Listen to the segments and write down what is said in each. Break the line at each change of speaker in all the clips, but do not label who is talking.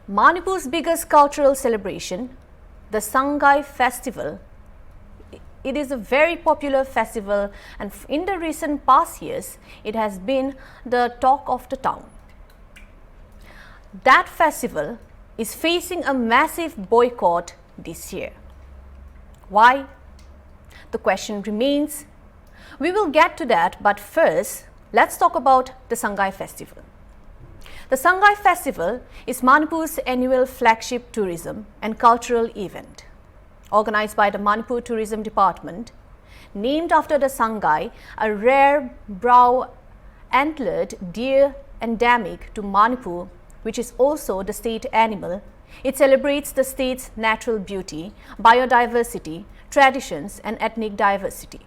Manipur's biggest cultural celebration, the Sangai festival. It is a very popular festival, and in the recent past years, it has been the talk of the town. That festival is facing a massive boycott this year. Why? The question remains. We will get to that, but first, let's talk about the Sangai festival. The Sangai festival is Manipur's annual flagship tourism and cultural event. Organized by the Manipur Tourism Department, named after the Sangai, a rare brow-antlered deer endemic to Manipur, which is also the state animal. It celebrates the state's natural beauty, biodiversity, traditions, and ethnic diversity.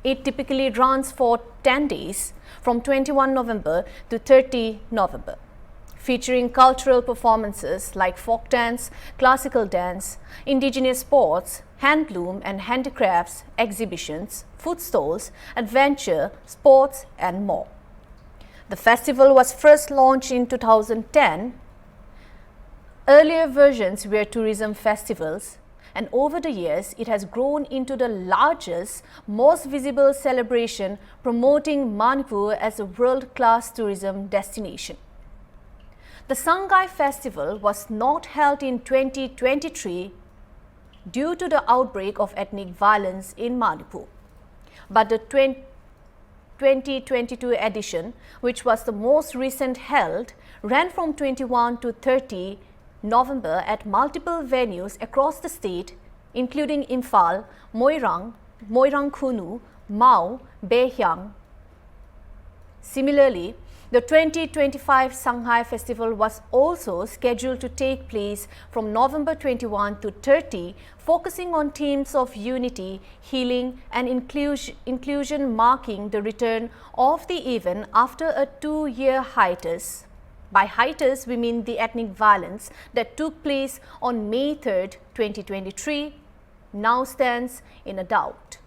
It typically runs for 10 days from 21 November to 30 November, featuring cultural performances like folk dance, classical dance, indigenous sports, handloom and handicrafts, exhibitions, food stalls, adventure, sports, and more. The festival was first launched in 2010. Earlier versions were tourism festivals, and over the years, it has grown into the largest, most visible celebration promoting Manipur as a world-class tourism destination. The Sangai festival was not held in 2023 due to the outbreak of ethnic violence in Manipur. But the 2022 edition, which was the most recent held, ran from 21 to 30 November at multiple venues across the state, including Imphal, Moirang Khunu, Mau, Behyang. Similarly, the 2025 Sangai Festival was also scheduled to take place from November 21 to 30, focusing on themes of unity, healing, and inclusion, marking the return of the event after a 2-year hiatus. By hiatus, we mean the ethnic violence that took place on May 3, 2023, now stands in a doubt.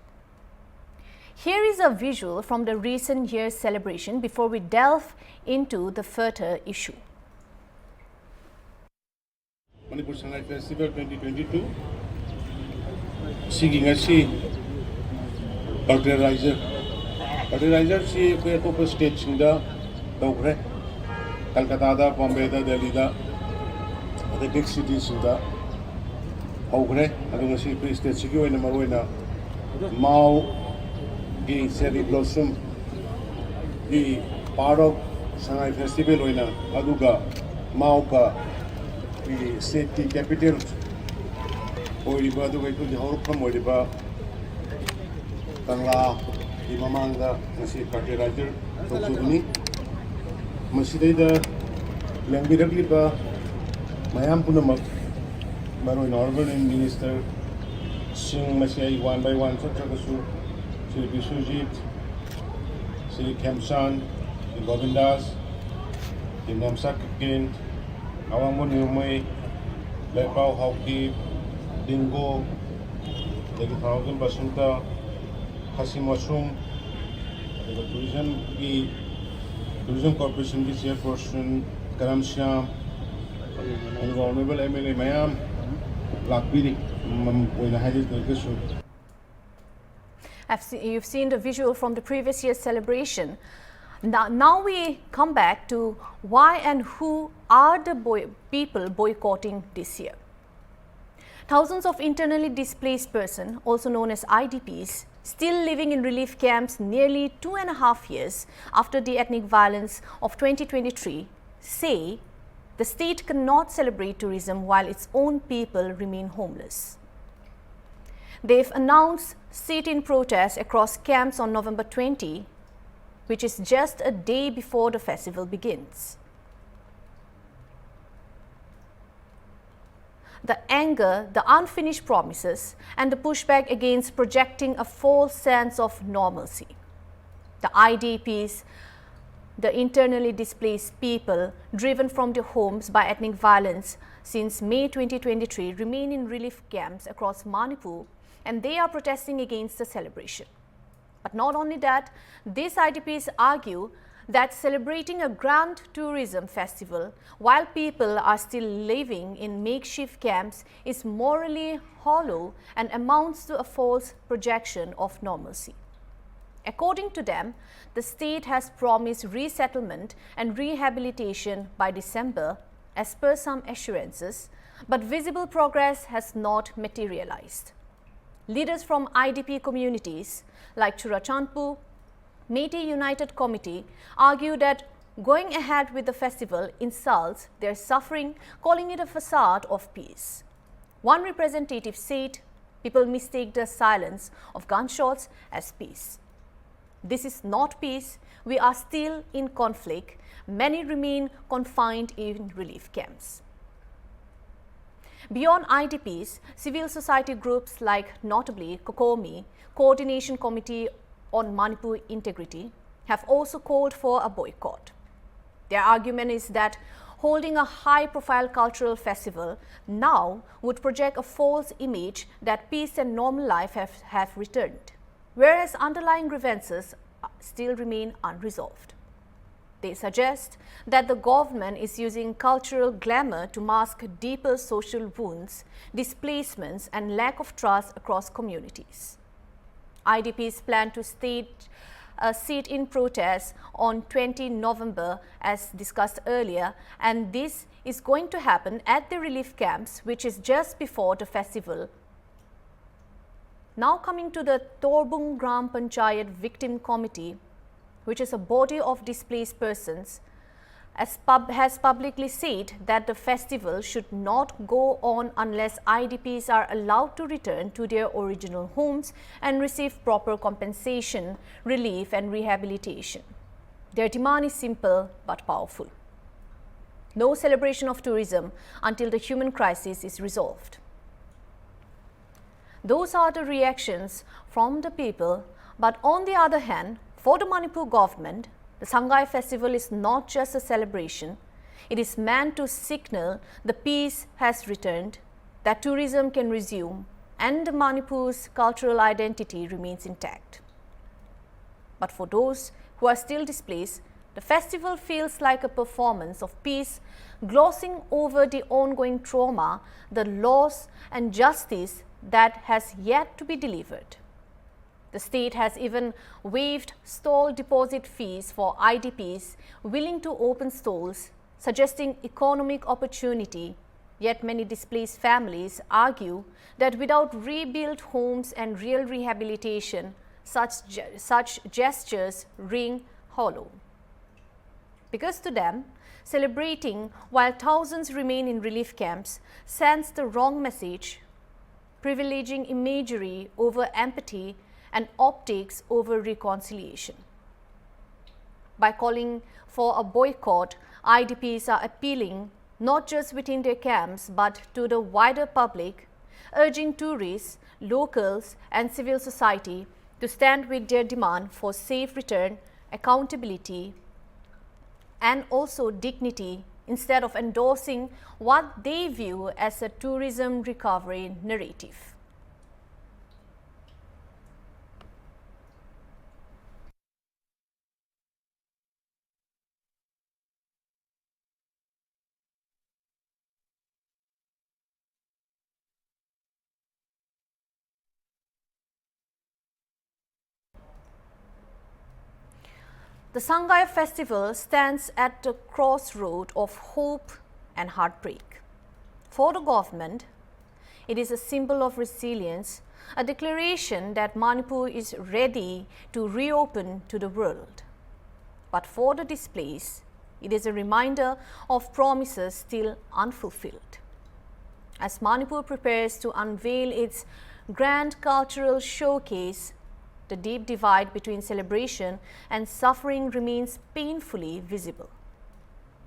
Here is a visual from the recent year's celebration before we delve into the further issue.
Manipur Sangai Festival 2022. Singing a sea organizer. Organizer see a couple states in the Dogre, Calcutta, Bombay, Delhi, the big cities in the Ogre. I don't see a state in the Marina, Mau. The cherry blossom, the part of Sangai Festival, Aduga, Mauka, the state capital, Oriba, the way to the whole from Oriba, Tangla, the Mamanga, Nasi Carterager, Tokuni, Masida, Langiraglipa, Mayampunamak, Maroon Urban Minister, Sing Masai one by one, Chakasu. Sri Biswajit, Sri Kemsan, Sri Govindas, Sri Namsak Kint, Awamun Yumay, Lepau Hauki, Dingo, the 1000 Basunta, Hasim Wasum, the Tourism Corporation, the Chairperson, Karam Shyam, and the Honorable MLA Mayam, Lakbiri, when I had it,
You've seen the visual from the previous year's celebration. Now we come back to why and who are the people boycotting this year. Thousands of internally displaced persons, also known as IDPs, still living in relief camps nearly 2.5 years after the ethnic violence of 2023, say the state cannot celebrate tourism while its own people remain homeless. They've announced sit-in protests across camps on November 20, which is just a day before the festival begins. The anger, the unfinished promises, and the pushback against projecting a false sense of normalcy. The IDPs, the internally displaced people driven from their homes by ethnic violence since May 2023 remain in relief camps across Manipur, and they are protesting against the celebration. But not only that, these IDPs argue that celebrating a grand tourism festival while people are still living in makeshift camps is morally hollow and amounts to a false projection of normalcy. According to them, the state has promised resettlement and rehabilitation by December, as per some assurances, but visible progress has not materialized. Leaders from IDP communities like Churachandpur, Métis United Committee argue that going ahead with the festival insults their suffering, calling it a facade of peace. One representative said, people mistake the silence of gunshots as peace. This is not peace. We are still in conflict. Many remain confined in relief camps. Beyond IDPs, civil society groups like notably COCOMI, Coordination Committee on Manipur Integrity, have also called for a boycott. Their argument is that holding a high-profile cultural festival now would project a false image that peace and normal life have returned, whereas underlying grievances still remain unresolved. They suggest that the government is using cultural glamour to mask deeper social wounds, displacements, and lack of trust across communities. IDPs plan to stage a sit-in protest on 20 November as discussed earlier, and this is going to happen at the relief camps, which is just before the festival. Now coming to the Torbung Gram Panchayat Victim Committee, which is a body of displaced persons, has publicly said that the festival should not go on unless IDPs are allowed to return to their original homes and receive proper compensation, relief and rehabilitation. Their demand is simple but powerful. No celebration of tourism until the human crisis is resolved. Those are the reactions from the people, but on the other hand, for the Manipur government, the Sangai festival is not just a celebration. It is meant to signal the peace has returned, that tourism can resume, and Manipur's cultural identity remains intact. But for those who are still displaced, the festival feels like a performance of peace, glossing over the ongoing trauma, the loss and justice that has yet to be delivered. The state has even waived stall deposit fees for IDPs willing to open stalls, suggesting economic opportunity. Yet many displaced families argue that without rebuilt homes and real rehabilitation, such gestures ring hollow. Because to them, celebrating while thousands remain in relief camps sends the wrong message, privileging imagery over empathy and optics over reconciliation. By calling for a boycott, IDPs are appealing not just within their camps but to the wider public, urging tourists, locals and civil society to stand with their demand for safe return, accountability and also dignity instead of endorsing what they view as a tourism recovery narrative. The Sangai festival stands at the crossroad of hope and heartbreak. For the government, it is a symbol of resilience, a declaration that Manipur is ready to reopen to the world. But for the displaced, it is a reminder of promises still unfulfilled. As Manipur prepares to unveil its grand cultural showcase, the deep divide between celebration and suffering remains painfully visible.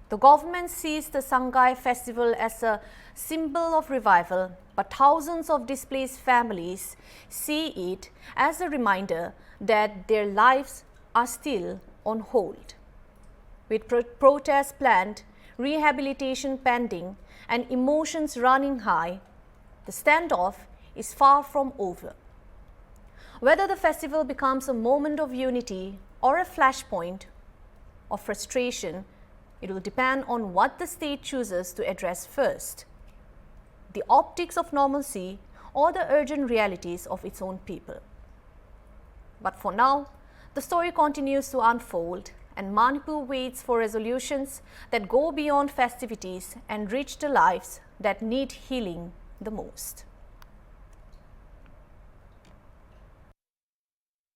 The government sees the Sangai festival as a symbol of revival, but thousands of displaced families see it as a reminder that their lives are still on hold. With protests planned, rehabilitation pending, and emotions running high, the standoff is far from over. Whether the festival becomes a moment of unity or a flashpoint, or frustration, it will depend on what the state chooses to address first: the optics of normalcy or the urgent realities of its own people. But for now, the story continues to unfold, and Manipur waits for resolutions that go beyond festivities and reach the lives that need healing the most.